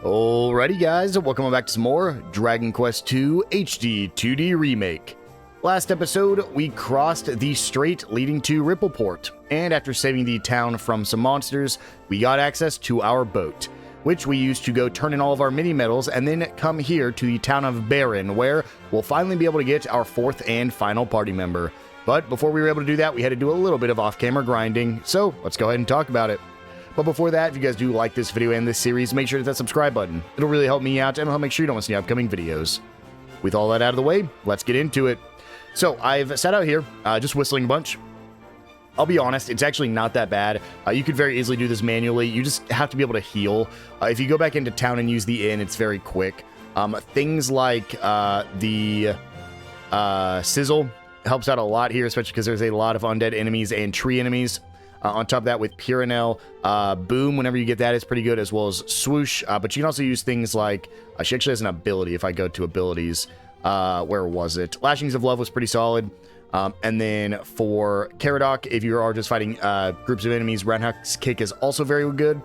Alrighty guys, welcome back to some more Dragon Quest II HD-2D Remake. Last episode, we crossed the strait leading to Rippleport, and after saving the town from some monsters, we got access to our boat, which we used to go turn in all of our mini-medals and then come here to the town of Baron, where we'll finally be able to get our fourth and final party member. But before we were able to do that, we had to do a little bit of off-camera grinding, so let's go ahead and talk about it. But before that, if you guys do like this video and this series, make sure to hit that subscribe button. It'll really help me out and it'll help make sure you don't miss any upcoming videos. With all that out of the way, let's get into it. So I've sat out here, just whistling a bunch. I'll be honest, it's actually not that bad. You could very easily do this manually. You just have to be able to heal. If you go back into town and use the inn, it's very quick. Things like the sizzle helps out a lot here, especially because there's a lot of undead enemies and tree enemies. On top of that, with Piranel, Boom, whenever you get that, is pretty good, as well as Swoosh. But you can also use things like, she actually has an ability, if I go to abilities, where was it? Lashings of Love was pretty solid. And then for Caradoc, if you are just fighting groups of enemies, Roundhouse Kick is also very good.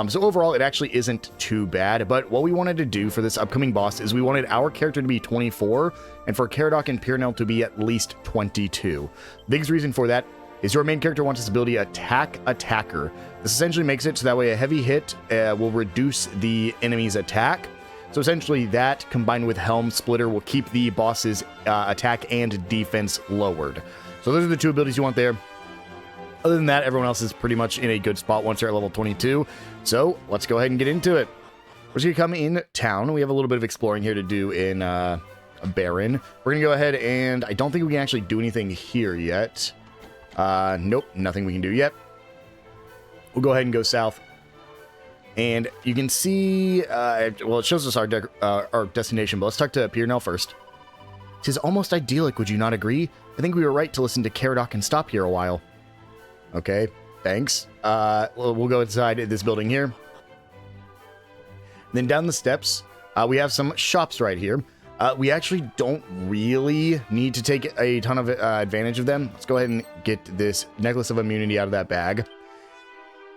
So overall, it actually isn't too bad. But what we wanted to do for this upcoming boss is we wanted our character to be 24, and for Caradoc and Piranel to be at least 22. Biggest reason for that is your main character wants this ability Attack Attacker. This essentially makes it so that way a heavy hit will reduce the enemy's attack. So essentially that, combined with Helm Splitter, will keep the boss's attack and defense lowered. So those are the two abilities you want there. Other than that, everyone else is pretty much in a good spot once they're at level 22. So let's go ahead and get into it. We're just going to come in town. We have a little bit of exploring here to do in Baron. We're going to go ahead and I don't think we can actually do anything here yet. Nope, nothing we can do yet. We'll go ahead and go south. And you can see, well, it shows us our destination, but let's talk to Piranel first. It is almost idyllic, would you not agree? I think we were right to listen to Caradoc and stop here a while. Okay, thanks. We'll go inside this building here. Then down the steps, we have some shops right here. We actually don't really need to take a ton of advantage of them. Let's go ahead and get this Necklace of Immunity out of that bag.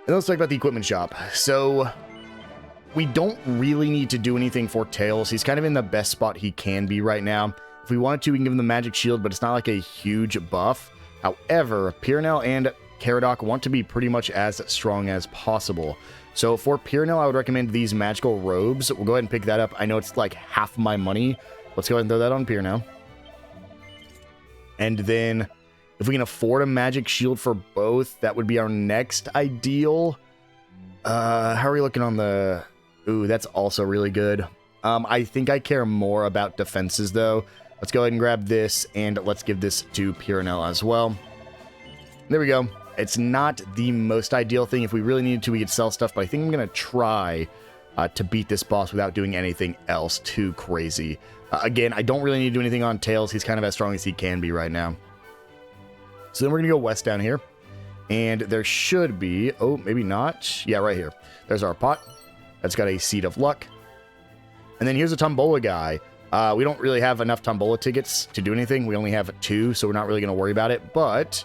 And let's talk about the equipment shop. So we don't really need to do anything for Tails. He's kind of in the best spot he can be right now. If we wanted to, we can give him the magic shield, but it's not like a huge buff. However, Piranel and Caradoc want to be pretty much as strong as possible. So for Piranel, I would recommend these magical robes. We'll go ahead and pick that up. I know it's like half my money. Let's go ahead and throw that on Piranel. And then if we can afford a magic shield for both, that would be our next ideal. How are we looking on the... Ooh, that's also really good. I think I care more about defenses, though. Let's go ahead and grab this, and let's give this to Piranel as well. There we go. It's not the most ideal thing. If we really needed to, we could sell stuff, but I think I'm going to try to beat this boss without doing anything else too crazy. Again, I don't really need to do anything on Tails. He's kind of as strong as he can be right now. So then we're going to go west down here. And there should be... Oh, maybe not. Yeah, right here. There's our pot. That's got a Seed of Luck. And then here's a Tombola guy. We don't really have enough Tombola tickets to do anything. We only have 2, so we're not really going to worry about it. But...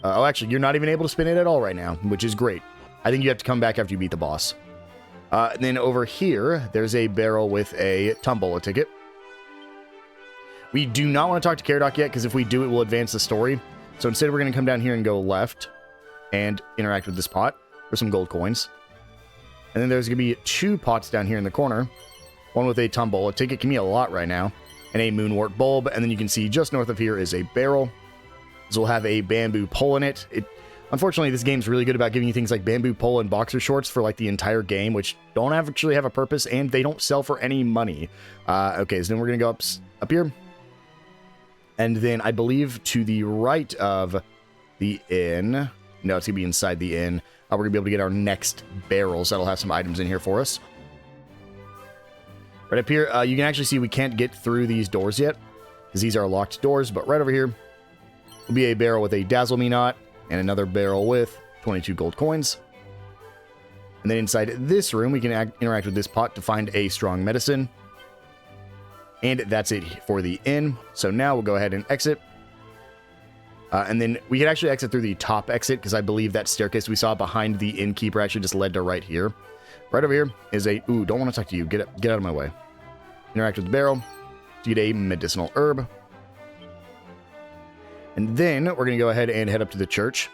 oh, actually, you're not even able to spin it at all right now, which is great. I think you have to come back after you beat the boss. And then over here, there's a barrel with a Tombola ticket. We do not want to talk to Caradoc yet, because if we do, it will advance the story. So instead, we're going to come down here and go left and interact with this pot for some gold coins. And then there's going to be 2 pots down here in the corner. One with a Tombola ticket, can be a lot right now, and a Moonwort bulb. And then you can see just north of here is a barrel. This will have a bamboo pole in it. Unfortunately, this game's really good about giving you things like bamboo pole and boxer shorts for like the entire game, which don't actually have a purpose, and they don't sell for any money. Okay, so then we're going to go up here. And then I believe to the right of the inn. No, it's going to be inside the inn. We're going to be able to get our next barrels. That'll have some items in here for us. Right up here, you can actually see we can't get through these doors yet, because these are locked doors, but right over here will be a barrel with a Dazzle Me Not, and another barrel with 22 gold coins. And then inside this room, we can interact with this pot to find a strong medicine. And that's it for the inn. So now we'll go ahead and exit. And then we can actually exit through the top exit, because I believe that staircase we saw behind the innkeeper actually just led to right here. Right over here is a... Ooh, don't want to talk to you. Get out of my way. Interact with the barrel to get a medicinal herb. And then we're going to go ahead and head up to the church,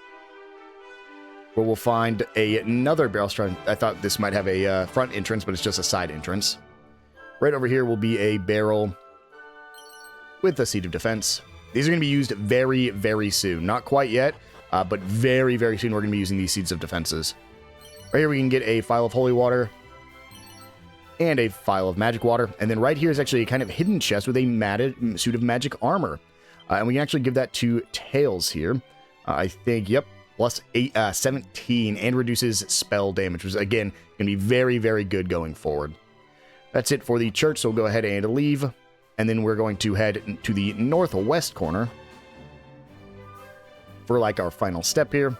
where we'll find another barrel strand. I thought this might have a front entrance, but it's just a side entrance. Right over here will be a barrel with a seed of defense. These are going to be used very, very soon. Not quite yet, but very, very soon we're going to be using these seeds of defenses. Right here we can get a phial of holy water and a phial of magic water. And then right here is actually a kind of hidden chest with a matted suit of magic armor. And we can actually give that to Tails here. I think, yep, plus 17 and reduces spell damage, which is, again, going to be very, very good going forward. That's it for the church, so we'll go ahead and leave. And then we're going to head to the northwest corner for, like, our final step here.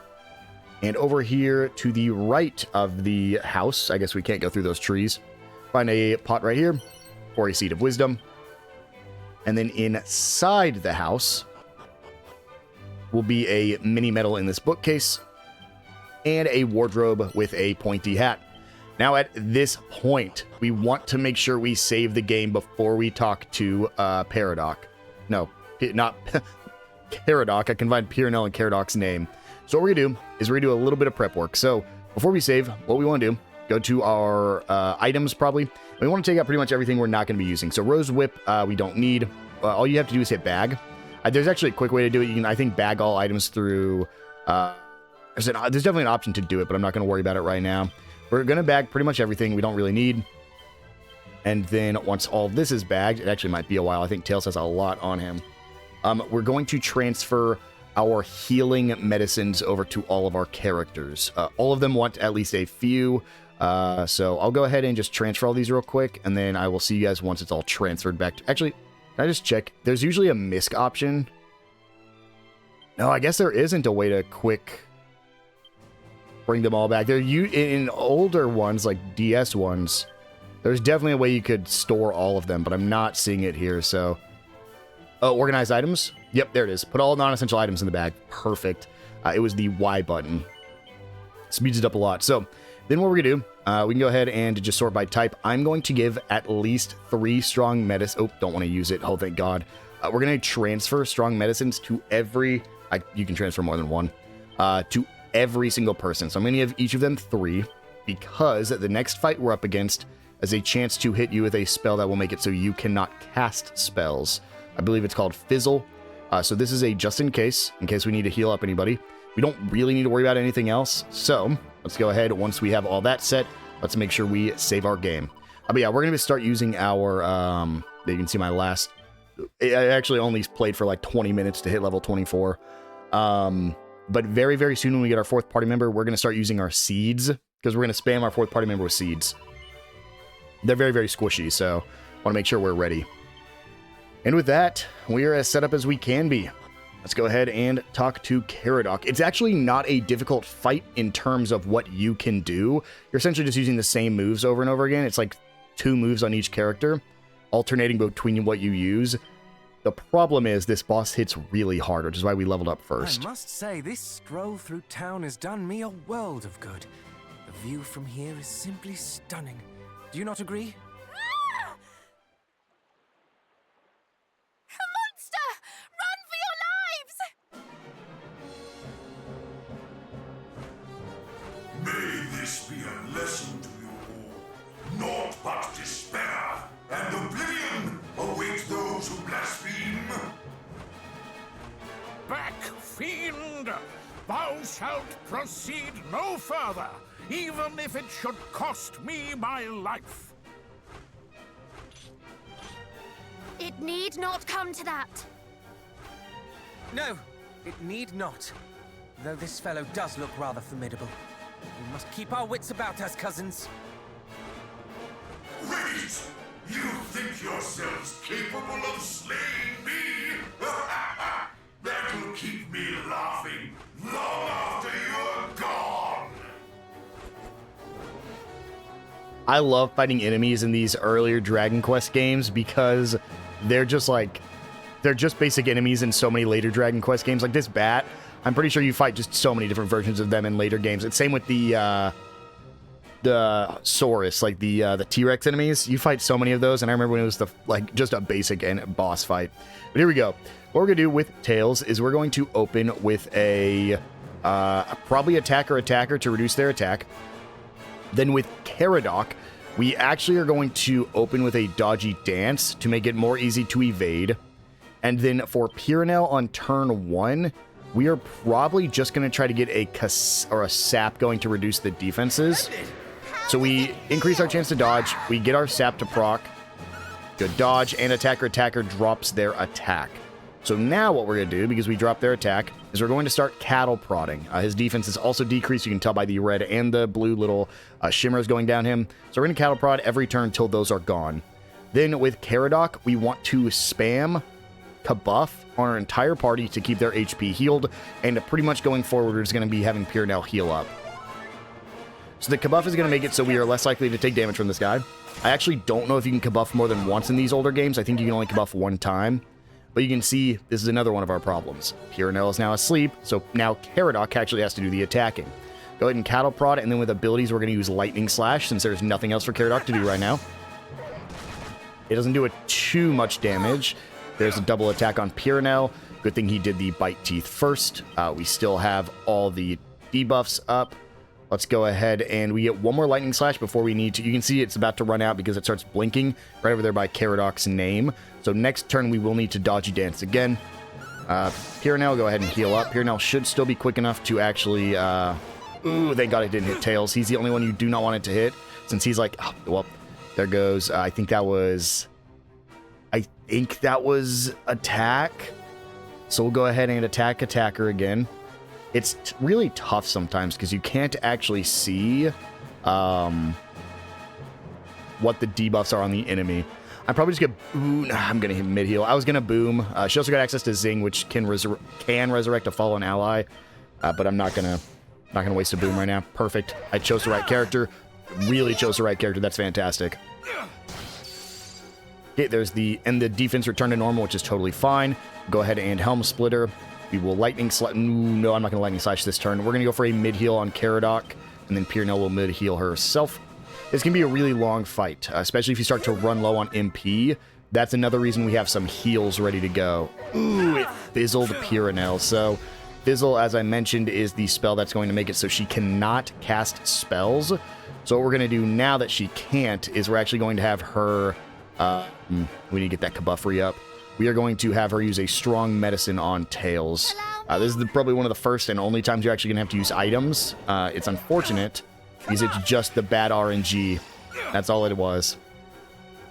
And over here to the right of the house, I guess we can't go through those trees, find a pot right here for a seed of wisdom. And then inside the house will be a mini medal in this bookcase and a wardrobe with a pointy hat. Now at this point, we want to make sure we save the game before we talk to Paradoc. No, not Caradoc. I can find Piranel and Caradoc's name. So what we're going to do is we're going to do a little bit of prep work. So before we save, what we want to do, go to our items probably. We want to take out pretty much everything we're not going to be using. So Rose Whip, we don't need. All you have to do is hit bag. There's actually a quick way to do it. You can, I think, bag all items through... there's definitely an option to do it, but I'm not going to worry about it right now. We're going to bag pretty much everything we don't really need. And then once all this is bagged, it actually might be a while. I think Tails has a lot on him. We're going to transfer our healing medicines over to all of our characters. All of them want at least a few. So I'll go ahead and just transfer all these real quick, and then I will see you guys once it's all transferred back to... Actually, can I just check? There's usually a misc option. No, I guess there isn't a way to quick bring them all back. They're in older ones, like DS ones, there's definitely a way you could store all of them, but I'm not seeing it here, so... Oh, organize items? Yep, there it is. Put all non-essential items in the bag. Perfect. It was the Y button. Speeds it up a lot. So, then what we're going to do, we can go ahead and just sort by type. I'm going to give at least 3 strong medicine... Oh, don't want to use it. Oh, thank God. We're going to transfer strong medicines to every... you can transfer more than one. To every single person. So I'm going to give each of them 3, because the next fight we're up against has a chance to hit you with a spell that will make it so you cannot cast spells. I believe it's called Fizzle. So this is a just in case we need to heal up anybody. We don't really need to worry about anything else. So let's go ahead. Once we have all that set, let's make sure we save our game. But yeah, we're going to start using our, you can see my last, I actually only played for like 20 minutes to hit level 24. But very, very soon when we get our 4th party member, we're going to start using our seeds, because we're going to spam our 4th party member with seeds. They're very, very squishy, so want to make sure we're ready. And with that, we are as set up as we can be. Let's go ahead and talk to Caradoc. It's actually not a difficult fight in terms of what you can do. You're essentially just using the same moves over and over again. It's like 2 moves on each character, alternating between what you use. The problem is this boss hits really hard, which is why we leveled up first. I must say, this stroll through town has done me a world of good. The view from here is simply stunning. Do you not agree? A monster! Run for your lives! May this be a lesson to you all. Naught but despair and oblivion await those who blaspheme. Back, fiend! Thou shalt proceed no further, even if it should cost me my life. It need not come to that. No, it need not. Though this fellow does look rather formidable. We must keep our wits about us, cousins. Wait! You think yourselves capable of slaying me? That'll keep me laughing long after you're gone! I love fighting enemies in these earlier Dragon Quest games because they're just basic enemies in so many later Dragon Quest games. Like this bat, I'm pretty sure you fight just so many different versions of them in later games. It's same with the Saurus, like the T-Rex enemies. You fight so many of those, and I remember when it was just a basic and boss fight. But here we go. What we're gonna do with Tails is we're going to open with a probably attacker to reduce their attack. Then with Caradoc, we actually are going to open with a dodgy dance to make it more easy to evade. And then for Pyranel on turn 1, we are probably just going to try to get a sap going to reduce the defenses. So we increase our chance to dodge, we get our sap to proc, good dodge, and attacker drops their attack. So now what we're going to do, because we dropped their attack, is we're going to start cattle prodding. His defense is also decreased. You can tell by the red and the blue little shimmers going down him. So we're going to cattle prod every turn until those are gone. Then with Caradoc, we want to spam Kabuff on our entire party to keep their HP healed. And pretty much going forward, we're just going to be having Pyranel heal up. So the Kabuff is going to make it so we are less likely to take damage from this guy. I actually don't know if you can Kabuff more than once in these older games. I think you can only Kabuff one time. But you can see this is another one of our problems. Pyranel is now asleep, so now Caradoc actually has to do the attacking. Go ahead and cattle prod, and then with abilities, we're going to use Lightning Slash, since there's nothing else for Caradoc to do right now. It doesn't do too much damage. There's a double attack on Pyranel. Good thing he did the Bite Teeth first. We still have all the debuffs up. Let's go ahead and we get one more Lightning Slash before we need to. You can see it's about to run out because it starts blinking right over there by Caradoc's name. So next turn, we will need to Dodgy Dance again. Pyranel, go ahead and heal up. Pyranel should still be quick enough to actually... ooh, thank God it didn't hit Tails. He's the only one you do not want it to hit, since he's like... Oh, well, there goes... I think that was attack. So we'll go ahead and attack attacker again. It's really tough sometimes because you can't actually see what the debuffs are on the enemy. I'm probably just gonna... Ooh, nah, I'm gonna hit mid-heal. I was gonna boom. She also got access to Zing, which can resurrect a fallen ally. But I'm not gonna waste a boom right now. Perfect. I chose the right character. Really chose the right character. That's fantastic. Okay, there's the defense returned to normal, which is totally fine. Go ahead and Helm Splitter. We will Lightning Slash. No, I'm not gonna Lightning Slash this turn. We're gonna go for a mid-heal on Caradoc, and then Pyranel will mid-heal herself. This can be a really long fight, especially if you start to run low on MP. That's another reason we have some heals ready to go. Ooh, it fizzled Pyranel. So, Fizzle, as I mentioned, is the spell that's going to make it so she cannot cast spells. So what we're going to do now that she can't is we're actually going to have her... we need to get that Kabuff re-up. We are going to have her use a strong medicine on Tails. This is probably one of the first and only times you're actually going to have to use items. It's unfortunate because it's just the bad RNG. That's all it was.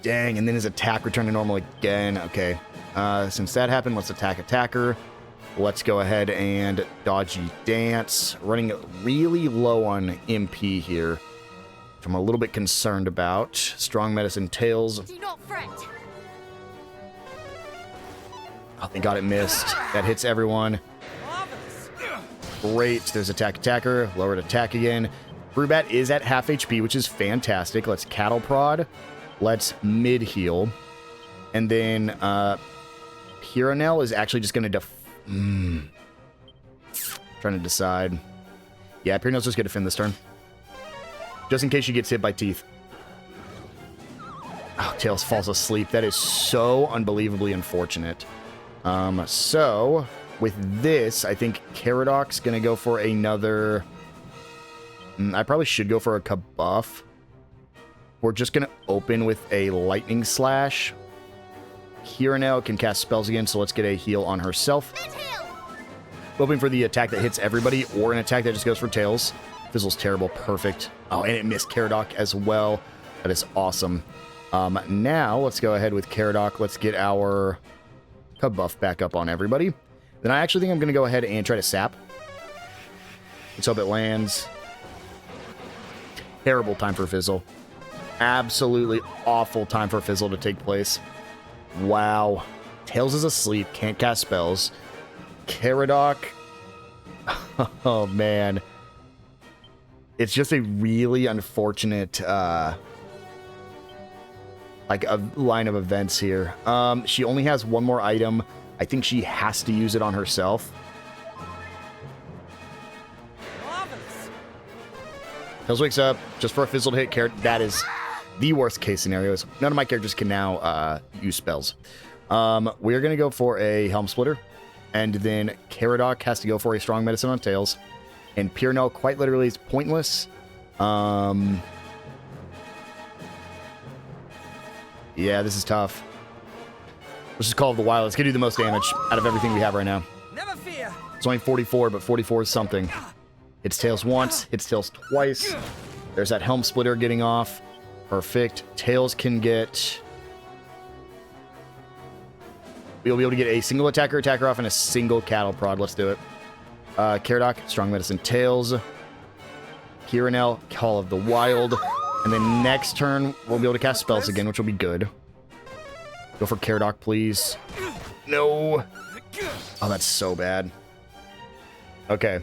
Dang, and then his attack returned to normal again. Okay, since that happened, let's attack attacker. Let's go ahead and Dodgy Dance. Running really low on MP here, which I'm a little bit concerned about. Strong Medicine Tails. Do not fret. Oh, thank God it missed. That hits everyone. Great. There's attack attacker. Lowered attack again. Brubat is at half HP, which is fantastic. Let's cattle prod. Let's mid heal. And then Pyranel is actually just going to trying to decide. Yeah, Pyranel's just going to defend this turn. Just in case she gets hit by teeth. Oh, Tails falls asleep. That is so unbelievably unfortunate. So, with this, I think Caradoc's going to go for another... I probably should go for a Kabuff. We're just going to open with a Lightning Slash. Pyranel can cast spells again, so let's get a heal on herself. Hoping for the attack that hits everybody, or an attack that just goes for Tails. Fizzle's terrible. Perfect. Oh, and it missed Caradoc as well. That is awesome. Now, let's go ahead with Caradoc. Let's get our Kabuff back up on everybody. Then I actually think I'm going to go ahead and try to sap. Let's hope it lands. Terrible time for Fizzle. Absolutely awful time for Fizzle to take place. Wow. Tails is asleep. Can't cast spells. Caradoc. Oh, man. It's just a really unfortunate, like, a line of events here. She only has one more item. I think she has to use it on herself. Tails wakes up just for a fizzled hit. That is the worst case scenarios. None of my characters can now use spells. We're going to go for a Helm Splitter. And then Caradoc has to go for a Strong Medicine on Tails. And Pyrenel quite literally is pointless. Yeah, this is tough. Let's just Call of the Wild. Let's get do the most damage out of everything we have right now. Never fear. It's only 44, but 44 is something. Hits Tails once, hits Tails twice. There's that Helm Splitter getting off. Perfect. Tails can get... We'll be able to get a single attacker off and a single cattle prod. Let's do it. Caradoc, Strong Medicine, Tails. Pyrenel, Call of the Wild. And then next turn, we'll be able to cast spells again, which will be good. Go for Caradoc, please. No. Oh, that's so bad. Okay.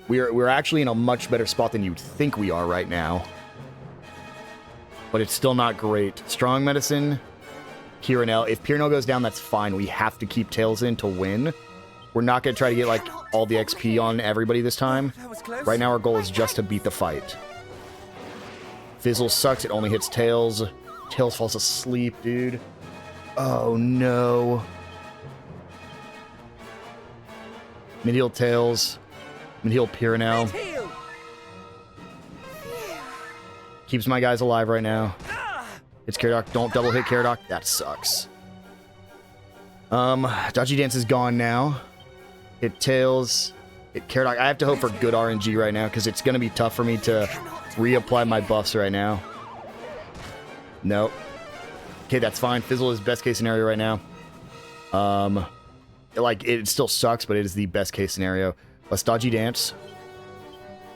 We're actually in a much better spot than you'd think we are right now. But it's still not great. Strong Medicine, Pyrenel. If Pyrenel goes down, that's fine. We have to keep Tails in to win. We're not going to try to get, like, all the XP on everybody this time. Right now, our goal is just to beat the fight. Fizzle sucks. It only hits Tails. Tails falls asleep, dude. Oh, no. Mid-heal Tails. Mid-heal Pyrenel. Keeps my guys alive right now. It's Caradoc. Don't double hit Caradoc. That sucks. Dodgy Dance is gone now. Hit Tails. Hit Caradoc. I have to hope for good RNG right now because it's going to be tough for me to reapply my buffs right now. Nope. Okay, that's fine. Fizzle is best case scenario right now. Like, it still sucks, but it is the best case scenario. Let's Dodgy Dance.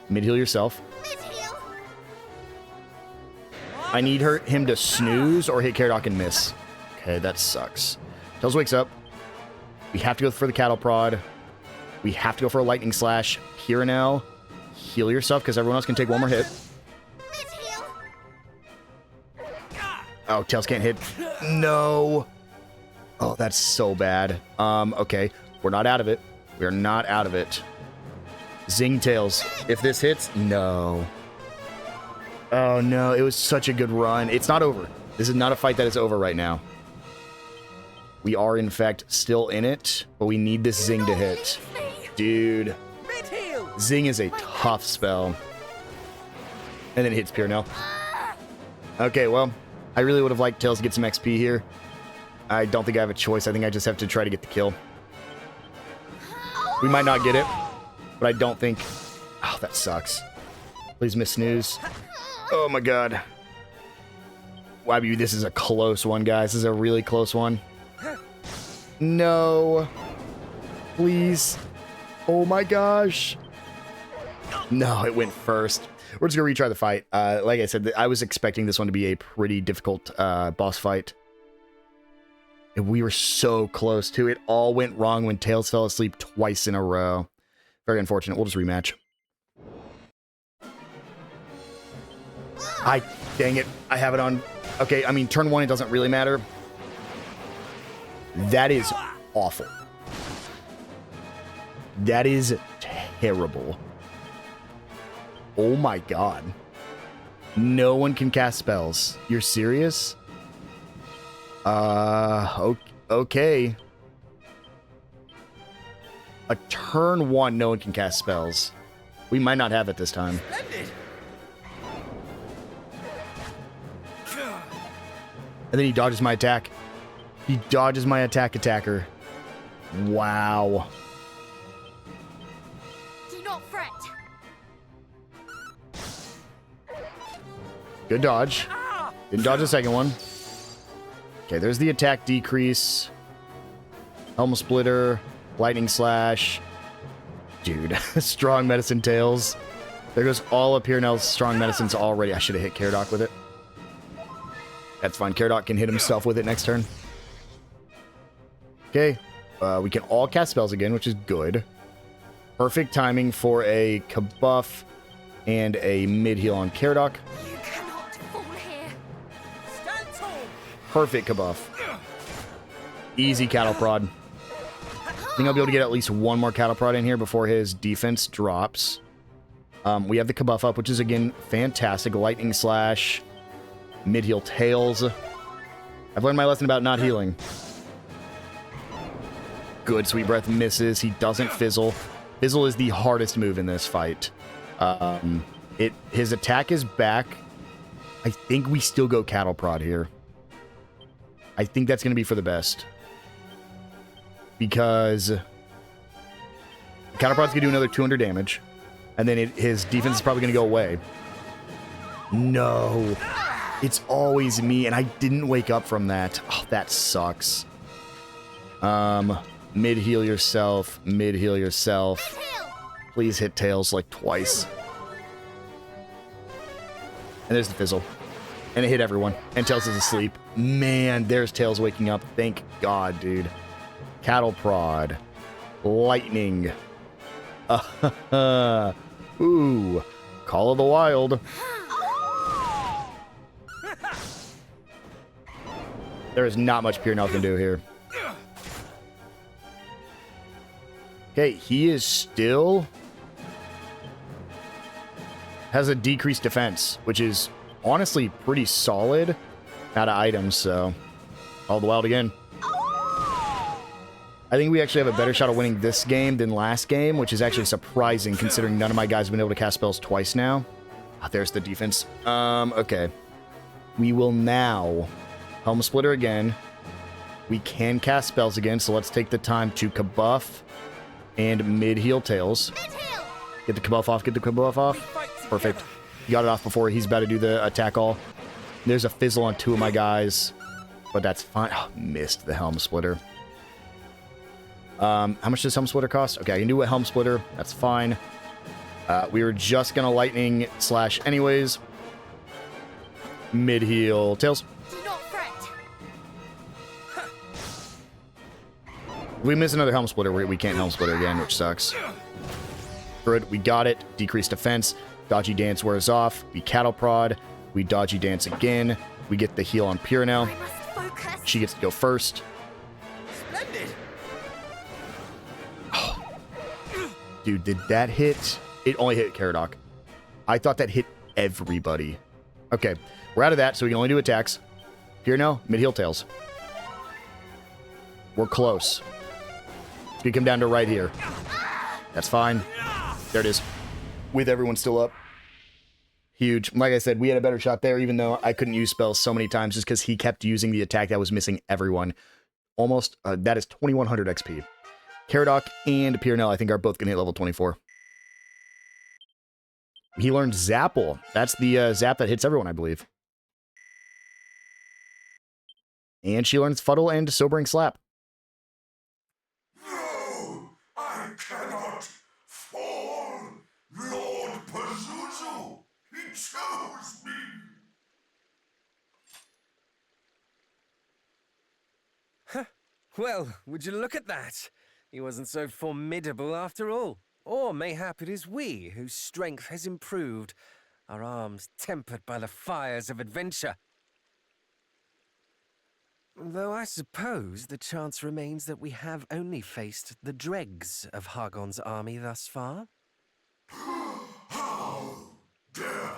Mid-heal yourself. I need him to snooze or hit Caradoc and miss. Okay, that sucks. Tails wakes up. We have to go for the cattle prod. We have to go for a lightning slash. Pyrenel, heal yourself because everyone else can take one more hit. Oh, Tails can't hit. No. Oh, that's so bad. Okay. We're not out of it. We're not out of it. Zing Tails. If this hits, no. Oh, no. It was such a good run. It's not over. This is not a fight that is over right now. We are, in fact, still in it, but we need this Zing to hit. Dude. Zing is a tough spell. And then it hits Pyrenel. Okay, well, I really would have liked Tails to get some XP here. I don't think I have a choice. I think I just have to try to get the kill. We might not get it, but I don't think... Oh, that sucks. Please miss snooze. Oh, my God. Wow, this is a close one, guys. This is a really close one. No. Please. Oh, my gosh. No, it went first. We're just going to retry the fight. Like I said, I was expecting this one to be a pretty difficult boss fight. And we were so close to it. All went wrong when Tails fell asleep twice in a row. Very unfortunate. We'll just rematch. Dang it. I have it on. Okay, I mean, turn one, it doesn't really matter. That is awful. That is terrible. Oh my God. No one can cast spells. You're serious? Okay. A turn one, no one can cast spells. We might not have it this time. And then he dodges my attack. He dodges my attacker. Wow. Do not fret. Good dodge. Didn't dodge the second one. Okay, there's the attack decrease. Helm Splitter. Lightning Slash. Dude, Strong Medicine Tails. There goes all of Pyrenel's Strong Medicines already. I should have hit Caradoc with it. That's fine. Caradoc can hit himself with it next turn. Okay. We can all cast spells again, which is good. Perfect timing for a Kabuff and a mid-heal on Caradoc. You cannot fall here. Stand tall. Perfect Kabuff. Easy cattle prod. I think I'll be able to get at least one more cattle prod in here before his defense drops. We have the Kabuff up, which is, again, fantastic. Lightning Slash, mid-heal Tails. I've learned my lesson about not healing. Good, Sweet Breath misses. He doesn't Fizzle. Fizzle is the hardest move in this fight. His attack is back. I think we still go Cattle Prod here. I think that's going to be for the best. Because Cattle Prod's going to do another 200 damage. And then his defense is probably going to go away. No. It's always me, and I didn't wake up from that. Oh, that sucks. Mid-heal yourself. Mid-heal yourself. Please hit Tails like twice. And there's the Fizzle. And it hit everyone. And Tails is asleep. Man, there's Tails waking up. Thank God, dude. Cattle Prod. Lightning. Ooh. Call of the Wild. There is not much Pure Now can do here. Okay, he is still... has a decreased defense, which is honestly pretty solid. Out of items, so... Call of the Wild again. I think we actually have a better shot of winning this game than last game, which is actually surprising considering none of my guys have been able to cast spells twice now. Oh, there's the defense. Okay. We will now Helm Splitter again. We can cast spells again, so let's take the time to Kabuff and mid-heal Tails. Get the Kabuff off, get the Kabuff off. Perfect. He got it off before he's about to do the attack all. There's a Fizzle on 2 of my guys, but that's fine. Oh, missed the Helm Splitter. How much does Helm Splitter cost? Okay, I can do a Helm Splitter. That's fine. We were just going to Lightning Slash anyways. Mid-heal Tails. Do not fret. If we miss another Helm Splitter, we can't Helm Splitter again, which sucks. Good, we got it. Decreased defense. Dodgy Dance wears off. We Cattle Prod. We Dodgy Dance again. We get the heal on Pure now. I must focus. She gets to go first. Splendid. Dude, did that hit? It only hit Caradoc. I thought that hit everybody. Okay, we're out of that, so we can only do attacks. Here now, mid-heal Tails. We're close. It's gonna come down to right here. That's fine. There it is. With everyone still up. Huge. Like I said, we had a better shot there, even though I couldn't use spells so many times just because he kept using the attack that was missing everyone. Almost, that is 2100 XP. Caradoc and Pierre, I think, are both going to hit level 24. He learned Zapple. That's the zap that hits everyone, I believe. And she learns Fuddle and Sobering Slap. No, I cannot fall. Lord Pazuzu, he chose me. Well, would you look at that? He wasn't so formidable after all. Or mayhap it is we whose strength has improved, our arms tempered by the fires of adventure. Though I suppose the chance remains that we have only faced the dregs of Hargon's army thus far. How dare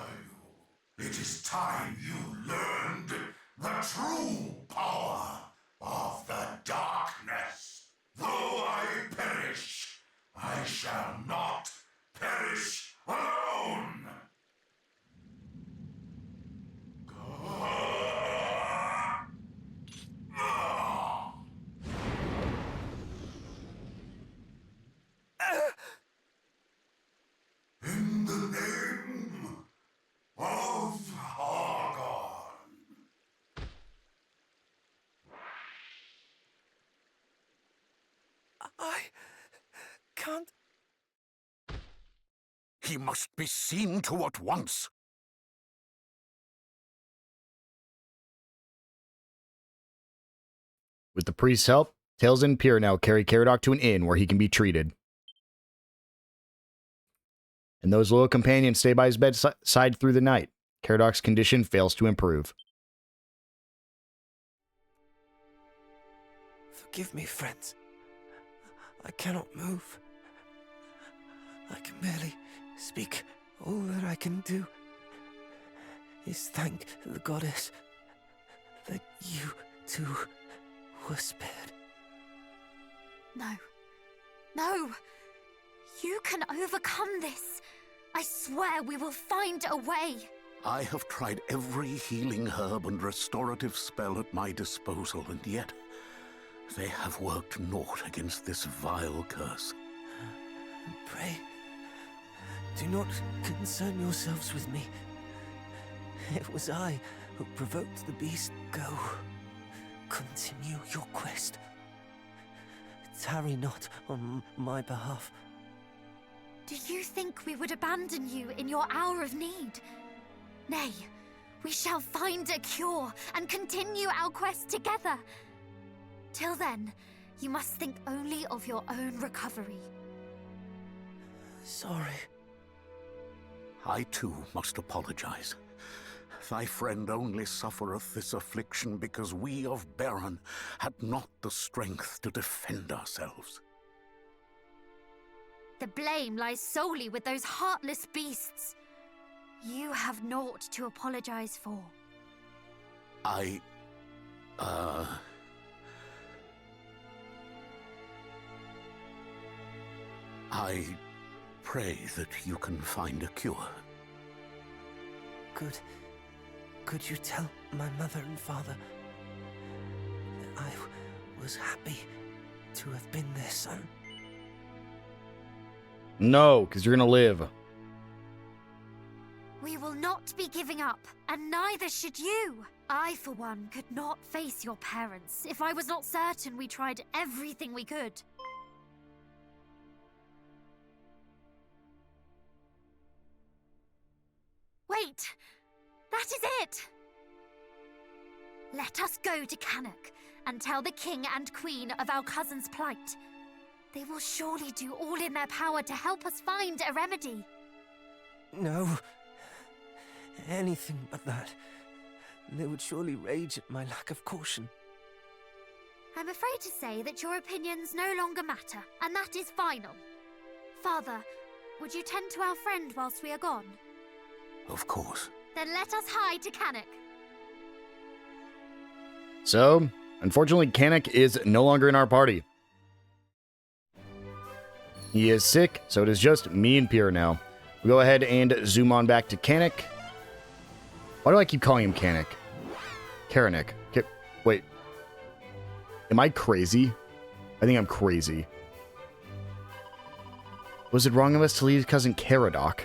you? It is time you learned the true power of the darkness. Though I perish, I shall not perish alone. In the name of Hargon. I can't... He must be seen to at once. With the priest's help, Tails and Pierre now carry Caradoc to an inn where he can be treated. And those loyal companions stay by his bedside through the night. Caradoc's condition fails to improve. Forgive me, friends. I cannot move. I can barely speak All that I can do is thank the goddess that you two were spared. No. No! You can overcome this. I swear we will find a way. I have tried every healing herb and restorative spell at my disposal, and yet they have worked naught against this vile curse. Pray, do not concern yourselves with me. It was I who provoked the beast. Go. Continue your quest. Tarry not on my behalf. Do you think we would abandon you in your hour of need? Nay, we shall find a cure and continue our quest together. Till then, you must think only of your own recovery. Sorry. I too must apologize. Thy friend only suffereth this affliction because we of Baron had not the strength to defend ourselves. The blame lies solely with those heartless beasts. You have naught to apologize for. I pray that you can find a cure. Could you tell my mother and father that I was happy to have been their son? No, because you're gonna live. We will not be giving up, and neither should you. I, for one, could not face your parents if I was not certain we tried everything we could. Wait! That is it! Let us go to Cannock and tell the king and queen of our cousin's plight. They will surely do all in their power to help us find a remedy. No. Anything but that. They would surely rage at my lack of caution. I'm afraid to say that your opinions no longer matter, and that is final. Father, would you tend to our friend whilst we are gone? Of course. Then let us hie to Cannock. So, unfortunately, Cannock is no longer in our party. He is sick, so it is just me and Pierre now. We'll go ahead and zoom on back to Cannock. Why do I keep calling him Cannock? Karanik. Wait. Am I crazy? I think I'm crazy. Was it wrong of us to leave cousin Caradoc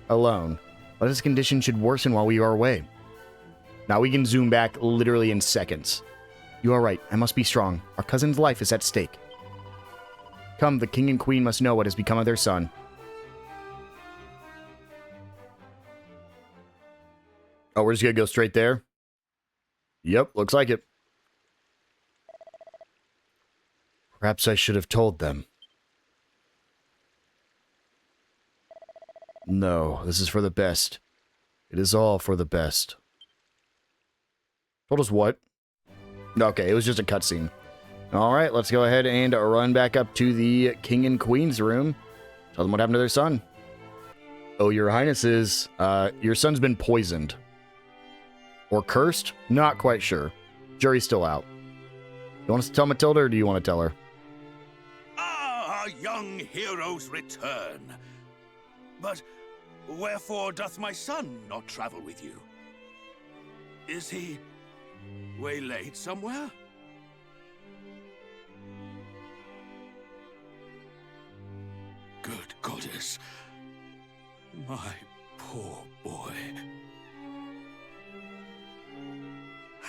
alone? But his condition should worsen while we are away. Now we can zoom back literally in seconds. You are right. I must be strong. Our cousin's life is at stake. Come, the king and queen must know what has become of their son. Oh, we're just gonna go straight there? Yep, looks like it. Perhaps I should have told them. No, this is for the best. It is all for the best. Told us what? Okay, it was just a cutscene. Alright, let's go ahead and run back up to the king and queen's room. Tell them what happened to their son. Oh, your highnesses, your son's been poisoned. Or cursed? Not quite sure. Jury's still out. You want us to tell Matilda, or do you want to tell her? Ah, our young heroes return. But wherefore doth my son not travel with you? Is he waylaid somewhere? Good goddess, my poor boy.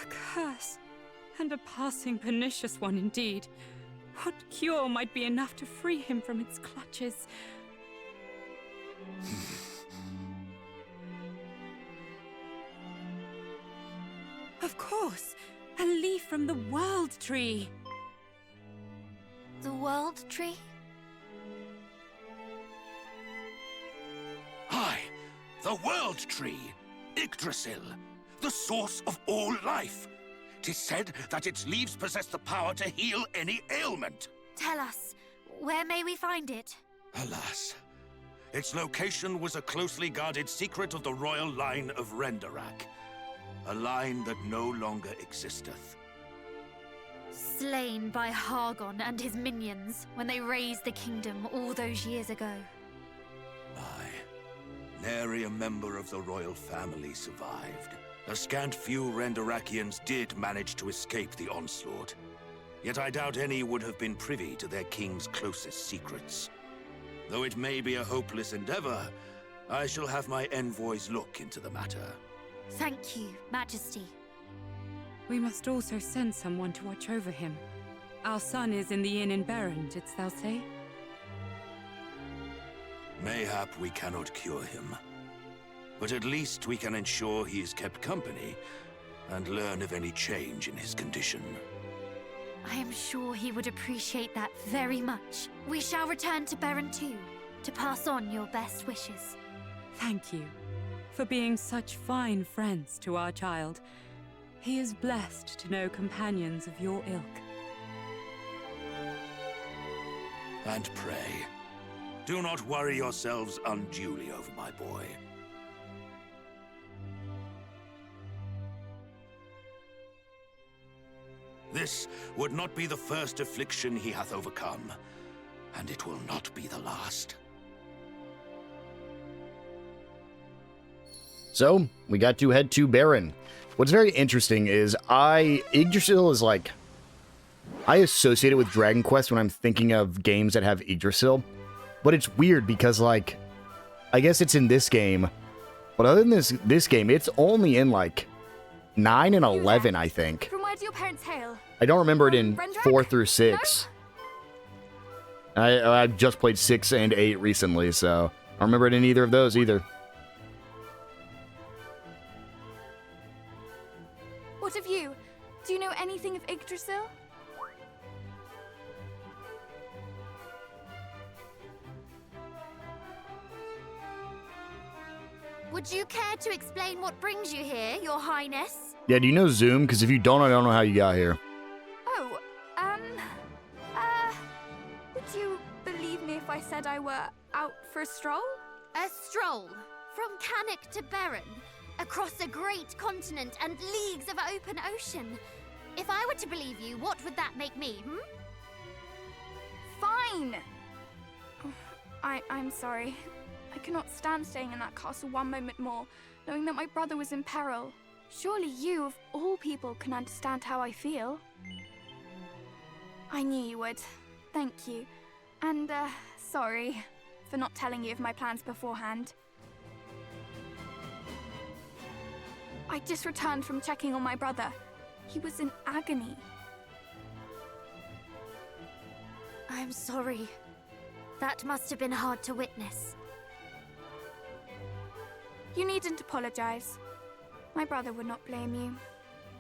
A curse, and a passing pernicious one indeed. What cure might be enough to free him from its clutches? Of course, a leaf from the World Tree. The World Tree? Aye, the World Tree, Yggdrasil, the source of all life. 'Tis said that its leaves possess the power to heal any ailment. Tell us, where may we find it? Alas, Its location was a closely guarded secret of the royal line of Erdrick, a line that no longer existeth. Slain by Hargon and his minions when they razed the kingdom all those years ago. Aye. Nary a member of the royal family survived. A scant few Renderakians did manage to escape the onslaught. Yet I doubt any would have been privy to their king's closest secrets. Though it may be a hopeless endeavor, I shall have my envoys look into the matter. Thank you, Majesty. We must also send someone to watch over him. Our son is in the inn in Berend, didst thou say? Mayhap we cannot cure him. But at least we can ensure he is kept company and learn of any change in his condition. I am sure he would appreciate that very much. We shall return to Berend too, to pass on your best wishes. Thank you for being such fine friends to our child. He is blessed to know companions of your ilk. And pray, do not worry yourselves unduly over my boy. This would not be the first affliction he hath overcome, and it will not be the last. So, we got to head to Baron. What's very interesting is Yggdrasil is like... I associate it with Dragon Quest when I'm thinking of games that have Yggdrasil. But it's weird because, like... I guess it's in this game. But other than this game, it's only in, like... 9 and 11, I think. From where do your parents hail? I don't remember it in Erdrick? 4 through 6. No? I've just played 6 and 8 recently, so... I don't remember it in either of those either. What of you? Do you know anything of Yggdrasil? Would you care to explain what brings you here, Your Highness? Yeah, do you know Zoom? Because if you don't, I don't know how you got here. Oh, would you believe me if I said I were out for a stroll? A stroll from Canik to Beryn, across a great continent and leagues of open ocean. If I were to believe you, what would that make me, Fine! Oh, I'm sorry. I cannot stand staying in that castle one moment more, knowing that my brother was in peril. Surely you, of all people, can understand how I feel. I knew you would. Thank you. And, sorry for not telling you of my plans beforehand. I just returned from checking on my brother. He was in agony. I'm sorry. That must have been hard to witness. You needn't apologize. My brother would not blame you,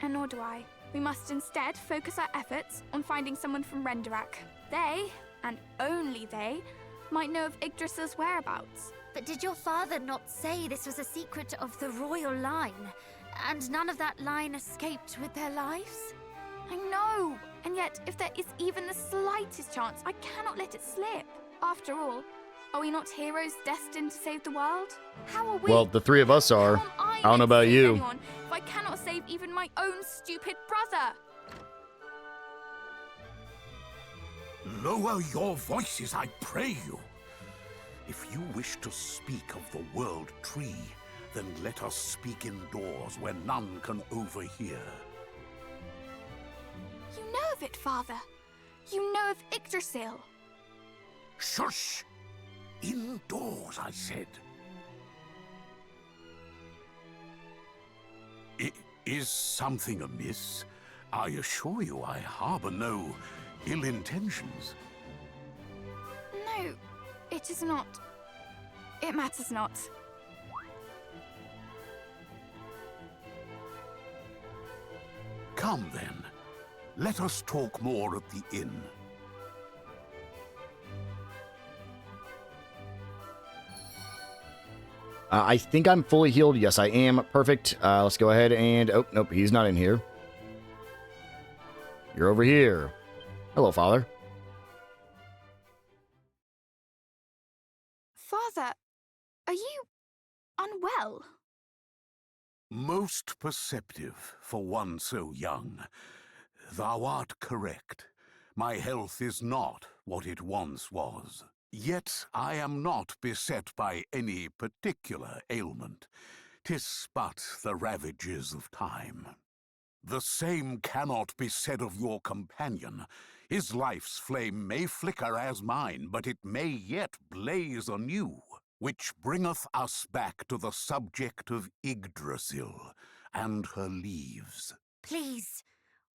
and nor do I. We must instead focus our efforts on finding someone from Erdrick. They, and only they, might know of Yggdrasil's whereabouts. But did your father not say this was a secret of the royal line, and none of that line escaped with their lives? I know, and yet if there is even the slightest chance, I cannot let it slip. After all, are we not heroes destined to save the world? How are we? Well, the three of us are. How am I don't know meant to about save you. anyone if I cannot save even my own stupid brother? Lower your voices, I pray you. If you wish to speak of the World Tree, then let us speak indoors where none can overhear. You know of it, Father. You know of Yggdrasil. Shush! Indoors, I said. Is something amiss? I assure you I harbor no ill intentions. No, it is not. It matters not. Come then. Let us talk more at the inn. I think I'm fully healed. Yes, I am. Perfect. Let's go ahead and... Oh, nope, he's not in here. You're over here. Hello, Father. Father, unwell. Most perceptive for one so young. Thou art correct. My health is not what it once was. Yet I am not beset by any particular ailment. 'Tis but the ravages of time. The same cannot be said of your companion. His life's flame may flicker as mine, but it may yet blaze anew. Which bringeth us back to the subject of Yggdrasil and her leaves. Please,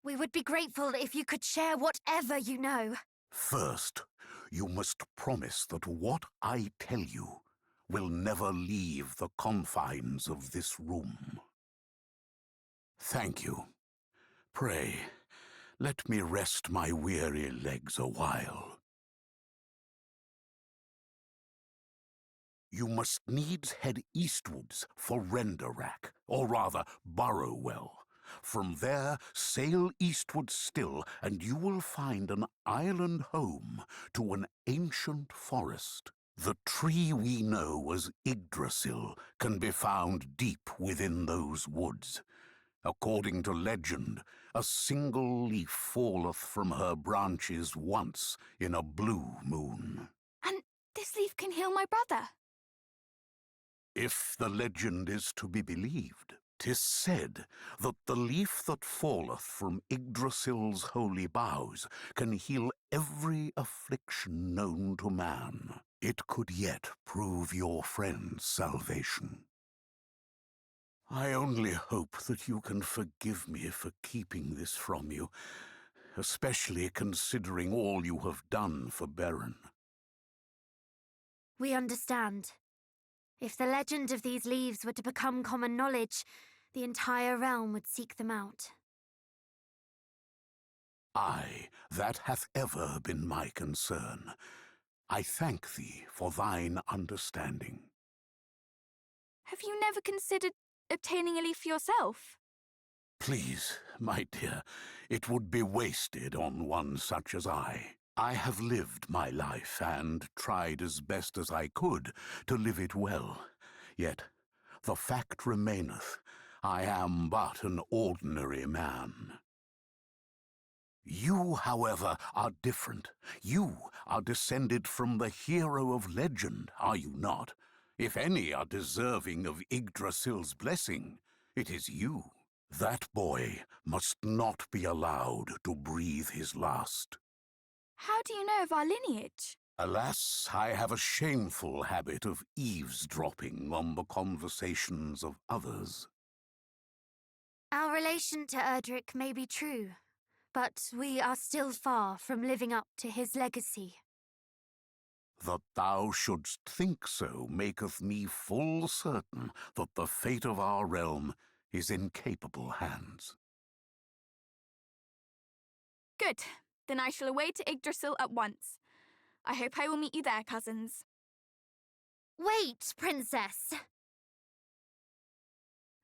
we would be grateful if you could share whatever you know. First, you must promise that what I tell you will never leave the confines of this room. Thank you. Pray, let me rest my weary legs a while. You must needs head eastwards for Erdrick, or rather Burrowell. From there, sail eastward still, and you will find an island home to an ancient forest. The tree we know as Yggdrasil can be found deep within those woods. According to legend, a single leaf falleth from her branches once in a blue moon. And this leaf can heal my brother. If the legend is to be believed, 'tis said that the leaf that falleth from Yggdrasil's holy boughs can heal every affliction known to man. It could yet prove your friend's salvation. I only hope that you can forgive me for keeping this from you, especially considering all you have done for Baron. We understand. If the legend of these leaves were to become common knowledge, the entire realm would seek them out. Aye, that hath ever been my concern. I thank thee for thine understanding. Have you never considered obtaining a leaf for yourself? Please, my dear, it would be wasted on one such as I. I have lived my life and tried as best as I could to live it well. Yet the fact remaineth, I am but an ordinary man. You, however, are different. You are descended from the hero of legend, are you not? If any are deserving of Yggdrasil's blessing, it is you. That boy must not be allowed to breathe his last. How do you know of our lineage? Alas, I have a shameful habit of eavesdropping on the conversations of others. Our relation to Erdrick may be true, but we are still far from living up to his legacy. That thou shouldst think so maketh me full certain that the fate of our realm is in capable hands. Good. Then I shall away to Yggdrasil at once. I hope I will meet you there, cousins. Wait, Princess!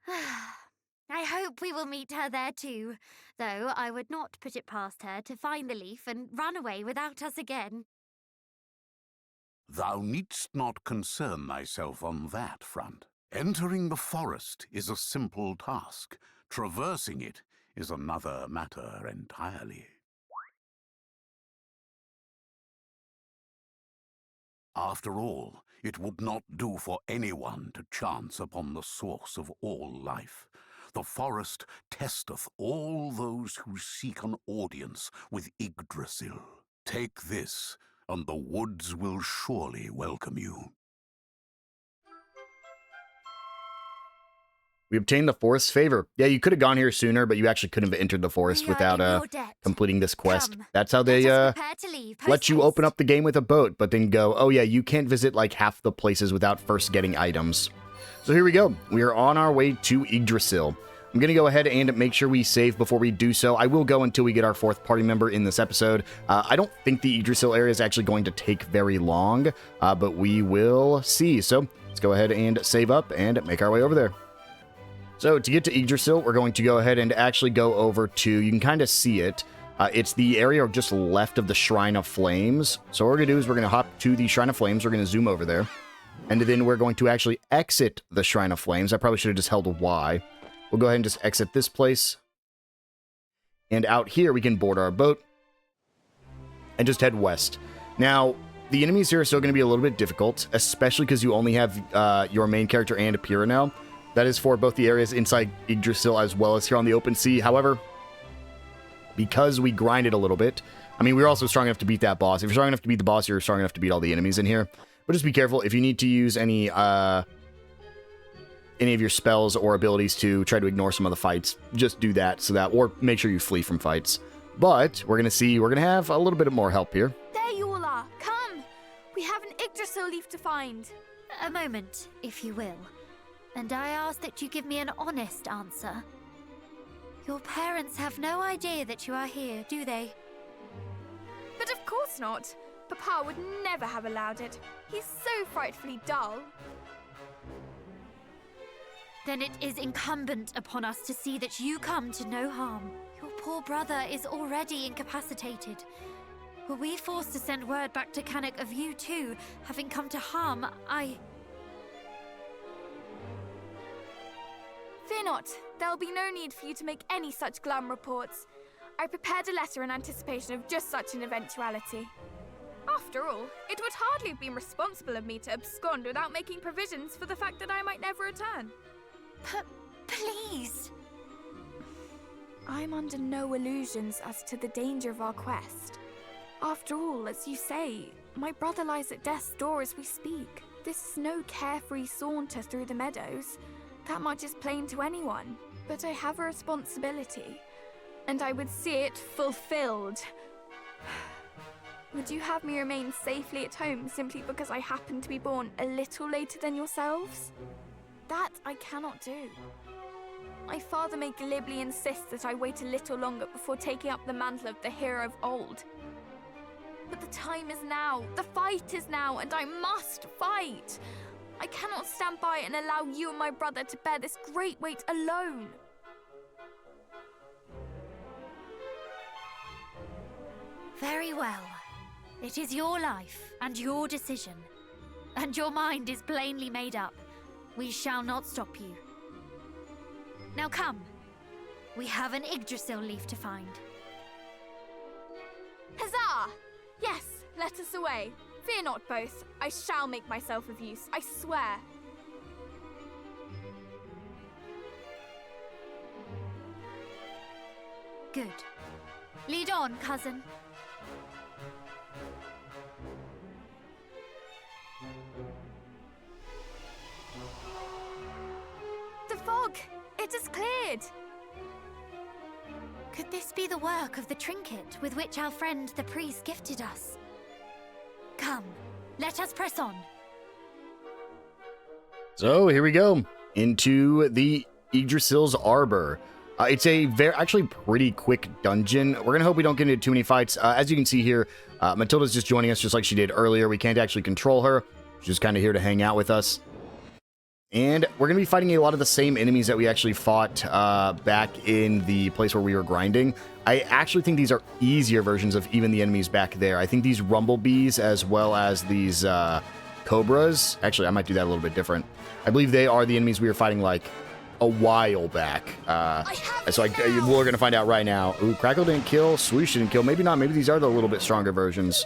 I hope we will meet her there too, though I would not put it past her to find the leaf and run away without us again. Thou needst not concern thyself on that front. Entering the forest is a simple task. Traversing it is another matter entirely. After all, it would not do for anyone to chance upon the source of all life. The forest testeth all those who seek an audience with Yggdrasil. Take this, and the woods will surely welcome you. We obtained the forest's favor. Yeah, you could have gone here sooner, but you actually couldn't have entered the forest We are without in your debt. completing this quest. Come, That's how they Let us prepare to leave let you post-haste. open up the game with a boat, but then go, oh yeah, you can't visit like half the places without first getting items. So here we go. We are on our way to Yggdrasil. I'm going to go ahead and make sure we save before we do so. I will go until we get our fourth party member in this episode. I don't think the Yggdrasil area is actually going to take very long, but we will see. So let's go ahead and save up and make our way over there. So to get to Yggdrasil, we're going to go ahead and actually go over to, you can kind of see it. It's the area just left of the Shrine of Flames. So what we're going to do is we're going to hop to the Shrine of Flames. We're going to zoom over there. And then we're going to actually exit the Shrine of Flames. I probably should have just held Y. We'll go ahead and just exit this place. And out here, we can board our boat and just head west. Now, the enemies here are still going to be a little bit difficult, especially because you only have your main character and Apira now. That is for both the areas inside Yggdrasil as well as here on the open sea. However, because we grinded a little bit, I mean, we're also strong enough to beat that boss. If you're strong enough to beat the boss, you're strong enough to beat all the enemies in here. But just be careful. If you need to use any of your spells or abilities to try to ignore some of the fights, just do that, or make sure you flee from fights. But we're going to have a little bit more help here. There you all are. Come. We have an Yggdrasil leaf to find. A moment, if you will. And I ask that you give me an honest answer. Your parents have no idea that you are here, do they? But of course not. Papa would never have allowed it. He's so frightfully dull. Then it is incumbent upon us to see that you come to no harm. Your poor brother is already incapacitated. Were we forced to send word back to Canuck of you too, having come to harm, Fear not. There'll be no need for you to make any such glum reports. I prepared a letter in anticipation of just such an eventuality. After all, it would hardly have been responsible of me to abscond without making provisions for the fact that I might never return. Please. I'm under no illusions as to the danger of our quest. After all, as you say, my brother lies at death's door as we speak. This is no carefree saunter through the meadows. That much is plain to anyone. But I have a responsibility, and I would see it fulfilled. Would you have me remain safely at home simply because I happen to be born a little later than yourselves? That I cannot do. My father may glibly insist that I wait a little longer before taking up the mantle of the hero of old. But the time is now, the fight is now, and I must fight! I cannot stand by and allow you and my brother to bear this great weight alone. Very well. It is your life and your decision. And your mind is plainly made up. We shall not stop you. Now come. We have an Yggdrasil leaf to find. Huzzah! Yes, let us away. Fear not both. I shall make myself of use, I swear. Good. Lead on, cousin. The fog! It is cleared! Could this be the work of the trinket with which our friend the priest gifted us? Come, let us press on. So here we go into the Yggdrasil's Arbor. It's a actually pretty quick dungeon. We're gonna hope we don't get into too many fights. As you can see here, Matilda's just joining us just like she did earlier. We can't actually control her. She's just kind of here to hang out with us. And we're going to be fighting a lot of the same enemies that we actually fought back in the place where we were grinding. I actually think these are easier versions of even the enemies back there. I think these rumblebees as well as these cobras, actually I might do that a little bit different. I believe they are the enemies we were fighting like a while back. So we're going to find out right now. Ooh, Crackle didn't kill, Swoosh didn't kill. Maybe not, maybe these are the little bit stronger versions.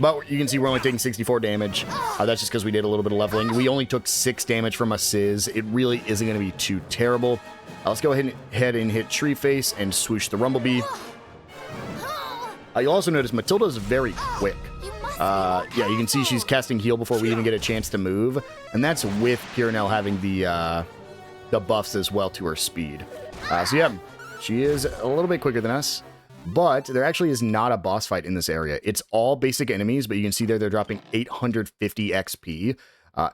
But you can see we're only taking 64 damage. That's just because we did a little bit of leveling. We only took 6 damage from a Sizz. It really isn't going to be too terrible. Let's go ahead and hit Tree Face and swoosh the Rumblebee. You'll also notice Matilda is very quick. Yeah, you can see she's casting heal before we even get a chance to move. And that's with Piranel having the buffs as well to her speed. So yeah, she is a little bit quicker than us. But there actually is not a boss fight in this area. It's all basic enemies, but you can see there they're dropping 850 XP,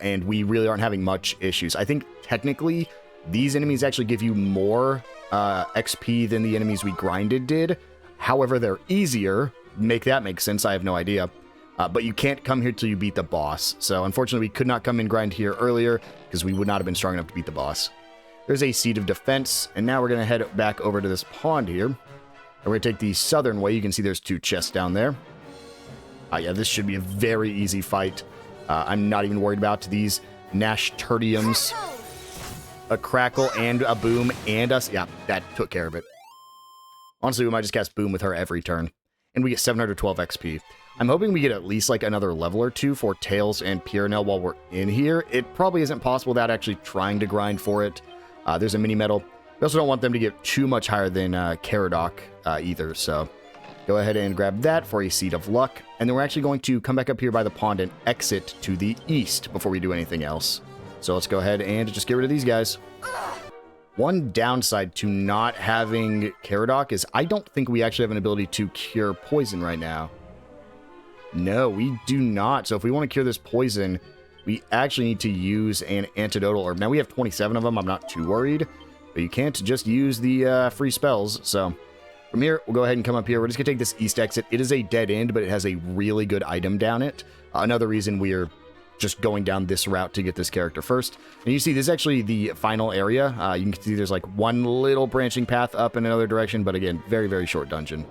and we really aren't having much issues. I think technically these enemies actually give you more XP than the enemies we grinded did. However, they're easier. Make that make sense? I have no idea. But you can't come here till you beat the boss. So unfortunately, we could not come and grind here earlier because we would not have been strong enough to beat the boss. There's a Seat of Defense, and now we're going to head back over to this pond here. And we're going to take the southern way. You can see there's 2 chests down there. Yeah, this should be a very easy fight. I'm not even worried about these Nashturtiums. A crackle and a boom and us. Yeah, that took care of it. Honestly, we might just cast boom with her every turn. And we get 712 XP. I'm hoping we get at least like another level or two for Tails and Pierinel while we're in here. It probably isn't possible without actually trying to grind for it. There's a mini medal. We also don't want them to get too much higher than Caradoc either, so go ahead and grab that for a Seed of Luck. And then we're actually going to come back up here by the pond and exit to the east before we do anything else. So let's go ahead and just get rid of these guys. One downside to not having Caradoc is I don't think we actually have an ability to cure poison right now. No, we do not. So if we want to cure this poison, we actually need to use an antidotal herb. Now we have 27 of them. I'm not too worried. But you can't just use the free spells. So from here, we'll go ahead and come up here. We're just going to take this east exit. It is a dead end, but it has a really good item down it. Another reason we're just going down this route to get this character first. And you see, this is actually the final area. You can see there's like one little branching path up in another direction, but again, very, very short dungeon.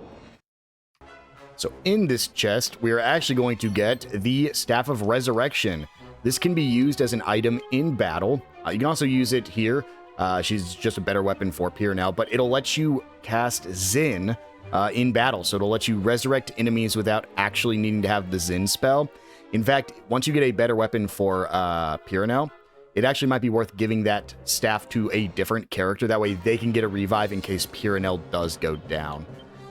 So in this chest, we are actually going to get the Staff of Resurrection. This can be used as an item in battle. You can also use it here. She's just a better weapon for Pierinel, but it'll let you cast Zin in battle. So it'll let you resurrect enemies without actually needing to have the Zin spell. In fact, once you get a better weapon for Pierinel, it actually might be worth giving that staff to a different character. That way they can get a revive in case Pierinel does go down.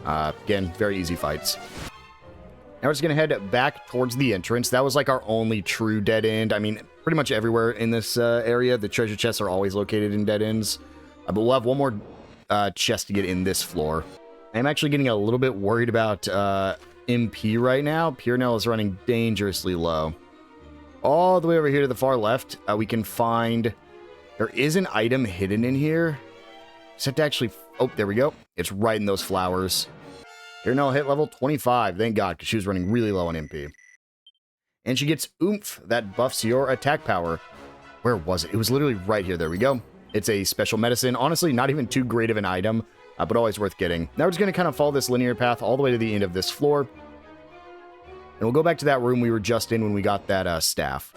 Again, very easy fights. Now we're just going to head back towards the entrance. That was like our only true dead end. I mean, pretty much everywhere in this area, the treasure chests are always located in dead ends. But we'll have one more chest to get in this floor. I'm actually getting a little bit worried about MP right now. Pierinel is running dangerously low. All the way over here to the far left, we can find... There is an item hidden in here. Except actually... Oh, there we go. It's right in those flowers. Pierinel hit level 25. Thank God, because she was running really low on MP. And she gets Oomph. That buffs your attack power. Where was it? It was literally right here. There we go. It's a special medicine. Honestly, not even too great of an item, but always worth getting. Now we're just going to kind of follow this linear path all the way to the end of this floor. And we'll go back to that room we were just in when we got that staff.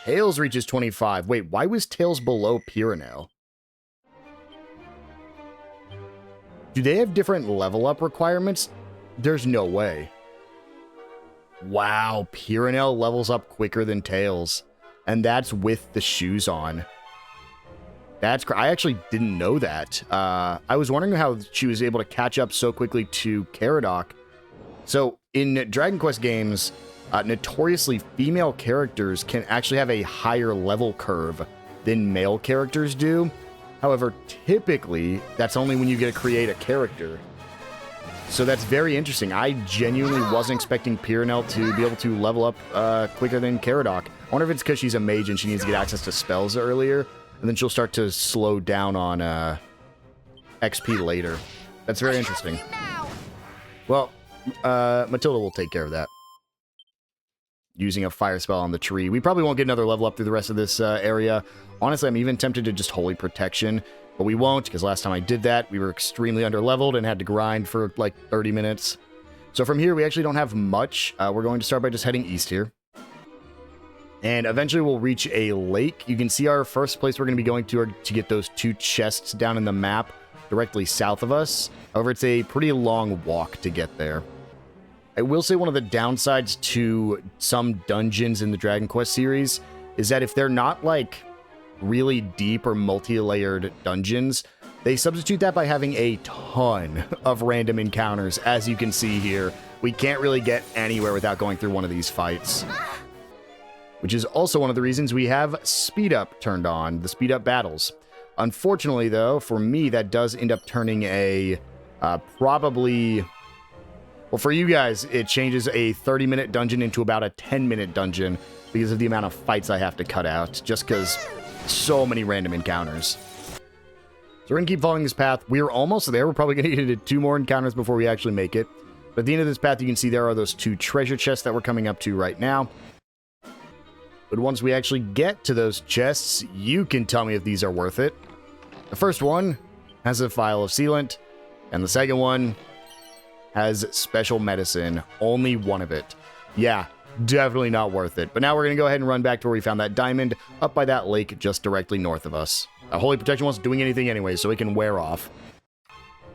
Tails reaches 25. Wait, why was Tails below Pierinel? Do they have different level up requirements? There's no way. Wow, Pierinel levels up quicker than Tails. And that's with the shoes on. That's I actually didn't know that. I was wondering how she was able to catch up so quickly to Caradoc. So in Dragon Quest games, notoriously female characters can actually have a higher level curve than male characters do. However, typically, that's only when you get to create a character. So that's very interesting. I genuinely wasn't expecting Pierinel to be able to level up quicker than Caradoc. I wonder if it's because she's a mage and she needs to get access to spells earlier, and then she'll start to slow down on XP later. That's very interesting. Well, Matilda will take care of that. Using a fire spell on the tree. We probably won't get another level up through the rest of this area. Honestly, I'm even tempted to just Holy Protection, but we won't, because last time I did that, we were extremely underleveled and had to grind for like 30 minutes. So from here, we actually don't have much. We're going to start by just heading east here. And eventually we'll reach a lake. You can see our first place we're going to be going to get those two chests down in the map directly south of us. However, it's a pretty long walk to get there. I will say one of the downsides to some dungeons in the Dragon Quest series is that if they're not like really deep or multi-layered dungeons, they substitute that by having a ton of random encounters. As you can see here, we can't really get anywhere without going through one of these fights. Which is also one of the reasons we have speed up turned on, the speed up battles. Unfortunately though, for me, that does end up turning a probably... Well, for you guys, it changes a 30-minute dungeon into about a 10-minute dungeon because of the amount of fights I have to cut out, just because so many random encounters. So we're going to keep following this path. We're almost there. We're probably going to get 2 more encounters before we actually make it. But at the end of this path, you can see there are those 2 treasure chests that we're coming up to right now. But once we actually get to those chests, you can tell me if these are worth it. The first one has a vial of sealant, and the second one has special medicine, only one of it. Yeah, definitely not worth it. But now we're going to go ahead and run back to where we found that diamond, up by that lake just directly north of us. Holy Protection wasn't doing anything anyway, so it can wear off.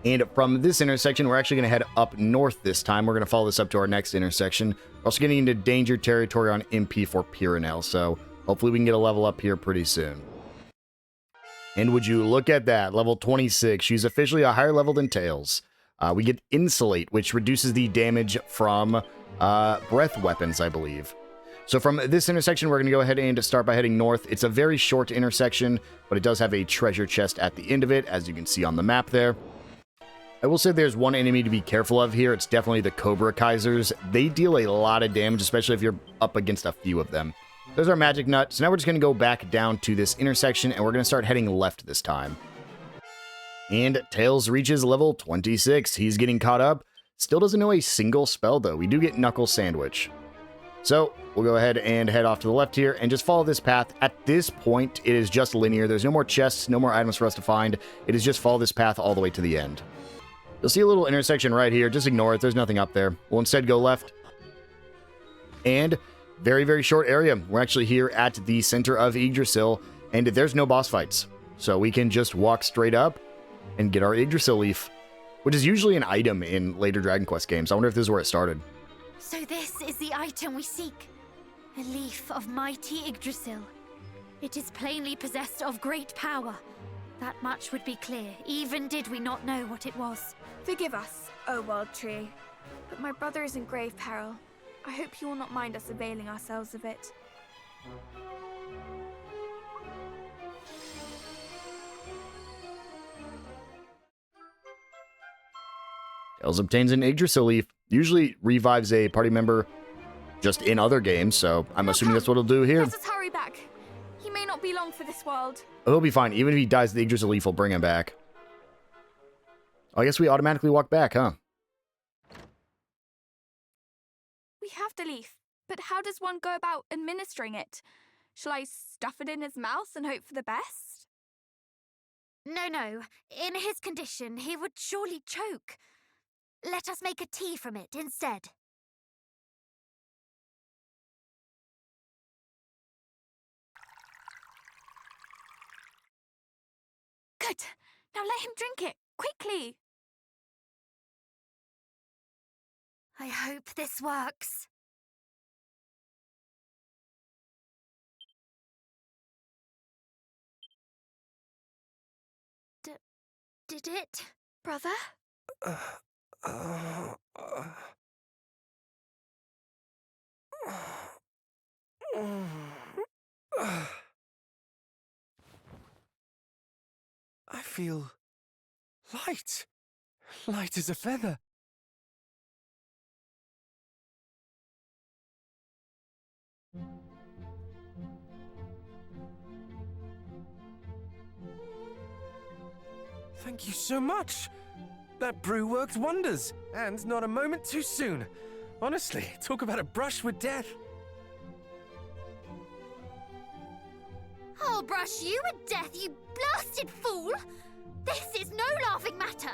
And from this intersection, we're actually going to head up north this time. We're going to follow this up to our next intersection. We're also getting into danger territory on MP for Pyrenel, so hopefully we can get a level up here pretty soon. And would you look at that, level 26. She's officially a higher level than Tails. We get Insulate, which reduces the damage from breath weapons, I believe. So from this intersection, we're going to go ahead and start by heading north. It's a very short intersection, but it does have a treasure chest at the end of it, as you can see on the map there. I will say there's one enemy to be careful of here. It's definitely the Cobra Kaisers. They deal a lot of damage, especially if you're up against a few of them. There's our magic nut. So now we're just going to go back down to this intersection, and we're going to start heading left this time. And Tails reaches level 26. He's getting caught up. Still doesn't know a single spell, though. We do get Knuckle Sandwich. So we'll go ahead and head off to the left here and just follow this path. At this point, it is just linear. There's no more chests, no more items for us to find. It is just follow this path all the way to the end. You'll see a little intersection right here. Just ignore it. There's nothing up there. We'll instead go left. And very, very short area. We're actually here at the center of Yggdrasil, and there's no boss fights. So we can just walk straight up and get our Yggdrasil leaf, which is usually an item in later Dragon Quest games. I wonder if this is where it started. So this is the item we seek. A leaf of mighty Yggdrasil. It is plainly possessed of great power. That much would be clear, even did we not know what it was. Forgive us, O World Tree, but my brother is in grave peril. I hope you will not mind us availing ourselves of it. Tails obtains an Yggdrasil leaf. Usually revives a party member just in other games, so I'm assuming that's what it'll do here. Let us hurry back. He may not be long for this world. Oh, he'll be fine. Even if he dies, the Yggdrasil leaf will bring him back. Oh, I guess we automatically walk back, huh? We have the leaf, but how does one go about administering it? Shall I stuff it in his mouth and hope for the best? No. In his condition, he would surely choke. Let us make a tea from it instead. Good. Now let him drink it, quickly. I hope this works. Did it? Brother? I feel light. Light as a feather. Thank you so much. That brew worked wonders, and not a moment too soon. Honestly, talk about a brush with death. I'll brush you with death, you blasted fool! This is no laughing matter!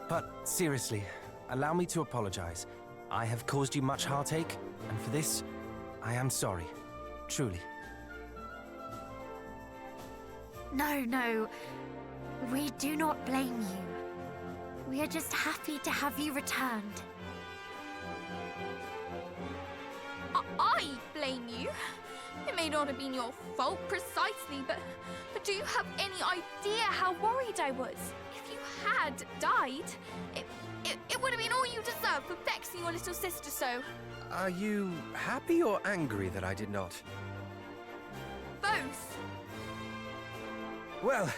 But seriously, allow me to apologize. I have caused you much heartache, and for this, I am sorry. Truly. No. We do not blame you. We are just happy to have you returned. I blame you? It may not have been your fault precisely, but do you have any idea how worried I was? If you had died, it would have been all you deserved for vexing your little sister so. Are you happy or angry that I did not? Both. Well,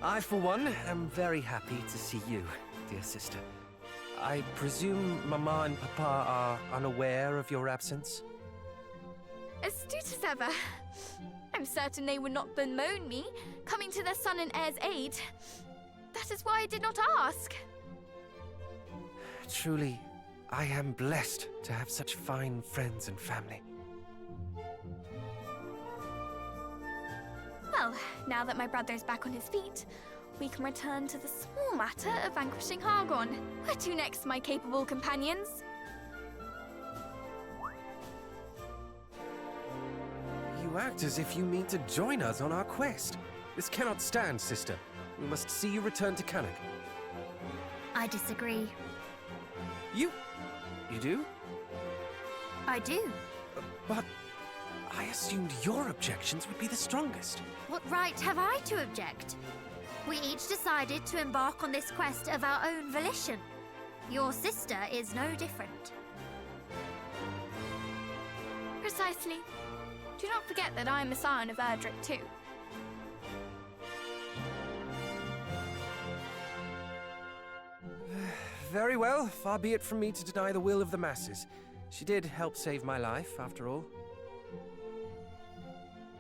I, for one, am very happy to see you, dear sister. I presume Mama and Papa are unaware of your absence? Astute as ever. I'm certain they would not bemoan me, coming to their son and heir's aid. That is why I did not ask. Truly, I am blessed to have such fine friends and family. Well, now that my brother is back on his feet, we can return to the small matter of vanquishing Hargon. Where to next, my capable companions? act as if you mean to join us on our quest. This cannot stand, sister. We must see you return to Cannock. I disagree. You do? I do. But I assumed your objections would be the strongest. What right have I to object? We each decided to embark on this quest of our own volition. Your sister is no different. Precisely. Do not forget that I am a scion of Erdrick too. Very well, far be it from me to deny the will of the masses. She did help save my life, after all.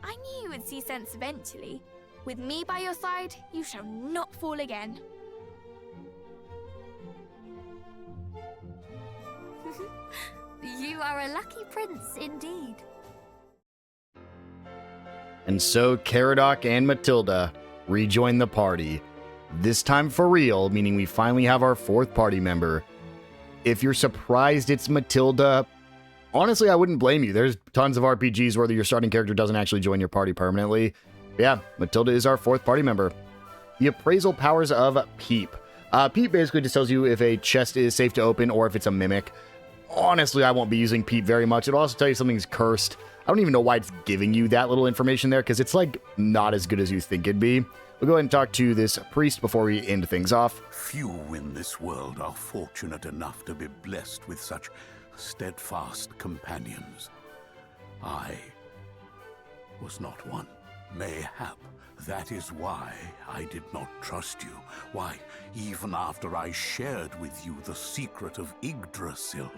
I knew you would see sense eventually. With me by your side, you shall not fall again. You are a lucky prince indeed. And so Caradoc and Matilda rejoin the party. This time for real, meaning we finally have our fourth party member. If you're surprised it's Matilda, honestly, I wouldn't blame you. There's tons of RPGs where your starting character doesn't actually join your party permanently. Yeah, Matilda is our fourth party member. The appraisal powers of Peep. Peep basically just tells you if a chest is safe to open or if it's a mimic. Honestly, I won't be using Peep very much. It'll also tell you something's cursed. I don't even know why it's giving you that little information there, because it's like not as good as you think it'd be. We'll go ahead and talk to this priest before we end things off. Few in this world are fortunate enough to be blessed with such steadfast companions. I was not one. Mayhap that is why I did not trust you. Why, even after I shared with you the secret of Yggdrasil,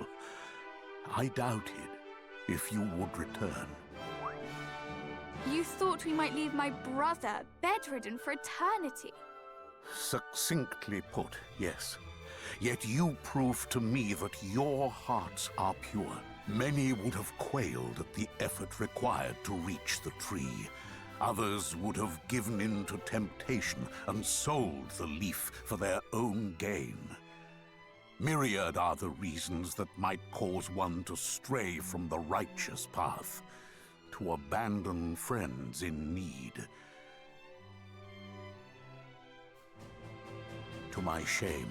I doubted if you would return. You thought we might leave my brother bedridden for eternity. Succinctly put, yes. Yet you proved to me that your hearts are pure. Many would have quailed at the effort required to reach the tree. Others would have given in to temptation and sold the leaf for their own gain. Myriad are the reasons that might cause one to stray from the righteous path, to abandon friends in need. To my shame,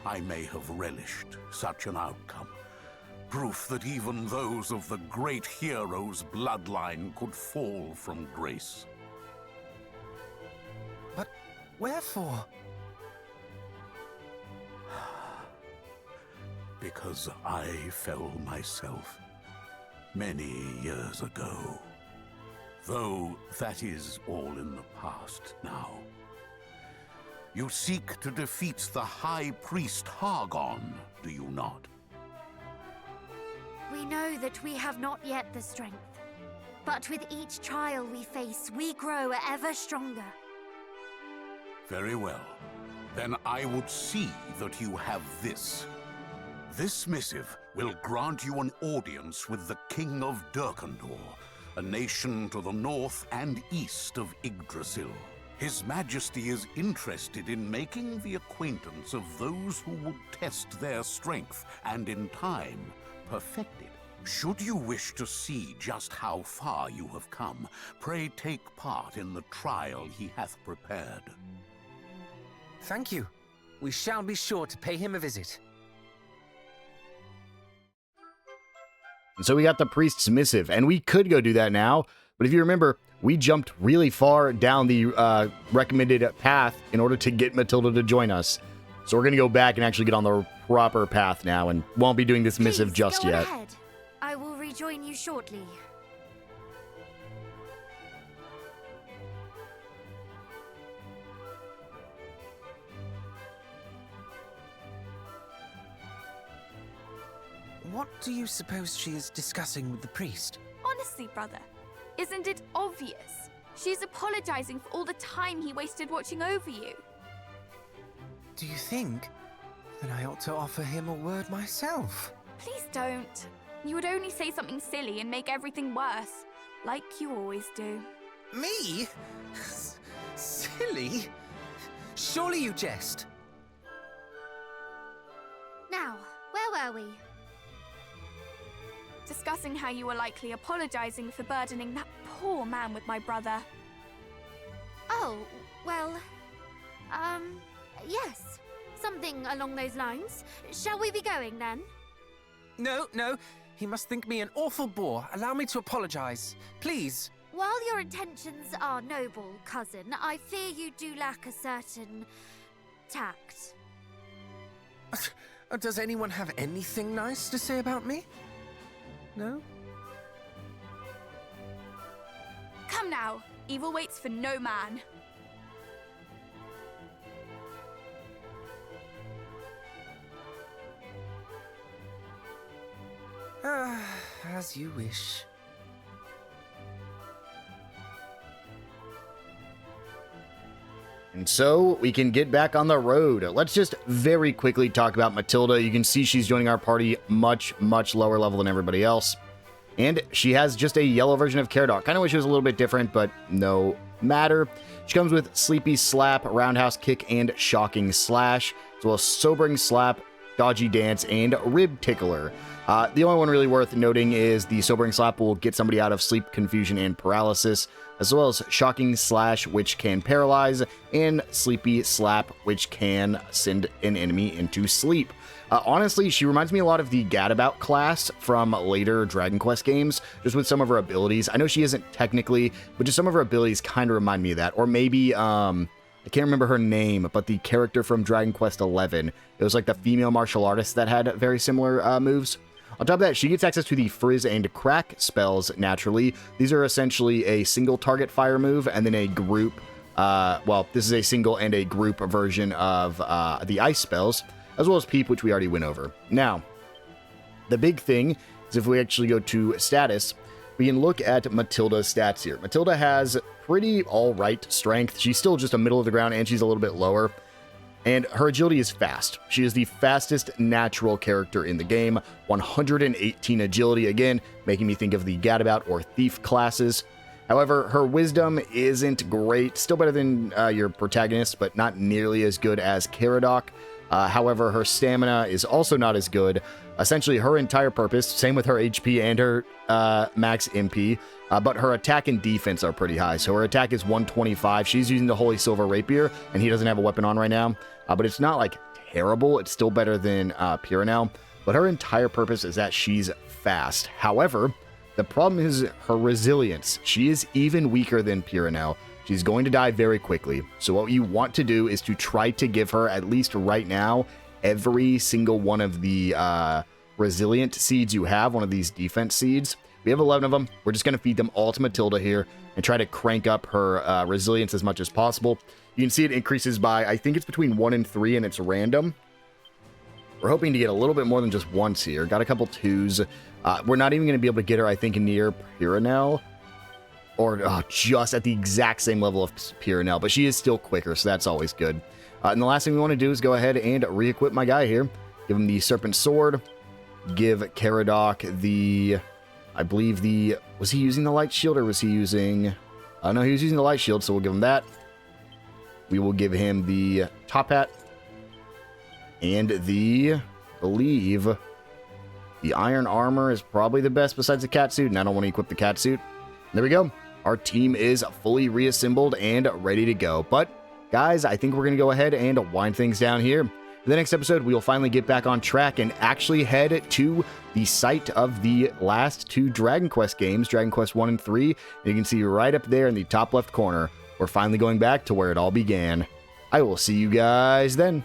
I may have relished such an outcome. Proof that even those of the great hero's bloodline could fall from grace. But wherefore? Because I fell myself many years ago. Though that is all in the past now. You seek to defeat the High Priest Hargon, do you not? We know that we have not yet the strength. But with each trial we face, we grow ever stronger. Very well. Then I would see that you have this. This missive will grant you an audience with the King of Durkandor, a nation to the north and east of Yggdrasil. His Majesty is interested in making the acquaintance of those who would test their strength and in time perfect it. Should you wish to see just how far you have come, pray take part in the trial he hath prepared. Thank you. We shall be sure to pay him a visit. And so we got the priest's missive, and we could go do that now, but if you remember, we jumped really far down the recommended path in order to get Matilda to join us. So we're going to go back and actually get on the proper path now, and won't be doing this missive just go yet. Ahead. I will rejoin you shortly. What do you suppose she is discussing with the priest? Honestly, brother, isn't it obvious? She's apologizing for all the time he wasted watching over you. Do you think that I ought to offer him a word myself? Please don't. You would only say something silly and make everything worse, like you always do. Me? Silly? Surely you jest. Now, where were we? Discussing how you were likely apologizing for burdening that poor man with my brother. Oh, well, yes. Something along those lines. Shall we be going then? No, no. He must think me an awful bore. Allow me to apologize. Please. While your intentions are noble, cousin, I fear you do lack a certain tact. Does anyone have anything nice to say about me? No? Come now, evil waits for no man. As you wish. And so we can get back on the road. Let's just very quickly talk about Matilda. You can see she's joining our party much lower level than everybody else. And she has just a yellow version of Caradoc. Kind of wish it was a little bit different, but no matter. She comes with Sleepy Slap, Roundhouse Kick, and Shocking Slash, as well as Sobering Slap, Dodgy Dance, and Rib Tickler. The only one really worth noting is the Sobering Slap will get somebody out of sleep, confusion, and paralysis, as well as Shocking Slash, which can paralyze, and Sleepy Slap, which can send an enemy into sleep. Honestly, she reminds me a lot of the Gadabout class from later Dragon Quest games, just with some of her abilities. I know she isn't technically, but just some of her abilities kind of remind me of that. Or maybe, I can't remember her name, but the character from Dragon Quest XI. It was like the female martial artist that had very similar moves. On top of that, she gets access to the Frizz and Crack spells naturally. These are essentially a single target fire move and then a group, well, this is a single and a group version of the ice spells, as well as Peep, which we already went over. Now, the big thing is if we actually go to status, we can look at Matilda's stats here. Matilda has pretty alright strength. She's still just a middle of the ground and she's a little bit lower. And her agility is fast. She is the fastest natural character in the game. 118 agility, again, making me think of the Gadabout or Thief classes. However, her wisdom isn't great. Still better than your protagonist, but not nearly as good as Caradoc. However, her stamina is also not as good. Essentially, her entire purpose, same with her HP and her max MP, but her attack and defense are pretty high. So her attack is 125. She's using the Holy Silver Rapier, and he doesn't have a weapon on right now. But it's not, like, terrible. It's still better than Piranel. But her entire purpose is that she's fast. However, the problem is her resilience. She is even weaker than Piranel. She's going to die very quickly. So what you want to do is to try to give her, at least right now, every single one of the resilient seeds you have, one of these defense seeds. We have 11 of them. We're just going to feed them all to Matilda here and try to crank up her resilience as much as possible. You can see it increases by, I think it's between 1 and 3, and it's random. We're hoping to get a little bit more than just once here. Got a couple 2s. We're not even going to be able to get her, I think, near Piranel. Or just at the exact same level of Piranel, but she is still quicker, so that's always good. And the last thing we want to do is go ahead and re-equip my guy here. Give him the Serpent Sword. Give Caradoc the, I believe the, was he using the Light Shield or was he using, no, he was using the Light Shield, so we'll give him that. We will give him the Top Hat. And the, I believe, the Iron Armor is probably the best besides the Catsuit, and I don't want to equip the Catsuit. There we go. Our team is fully reassembled and ready to go. But, guys, I think we're going to go ahead and wind things down here. In the next episode, we will finally get back on track and actually head to the site of the last 2 Dragon Quest games, Dragon Quest 1 and 3. And you can see right up there in the top left corner, we're finally going back to where it all began. I will see you guys then.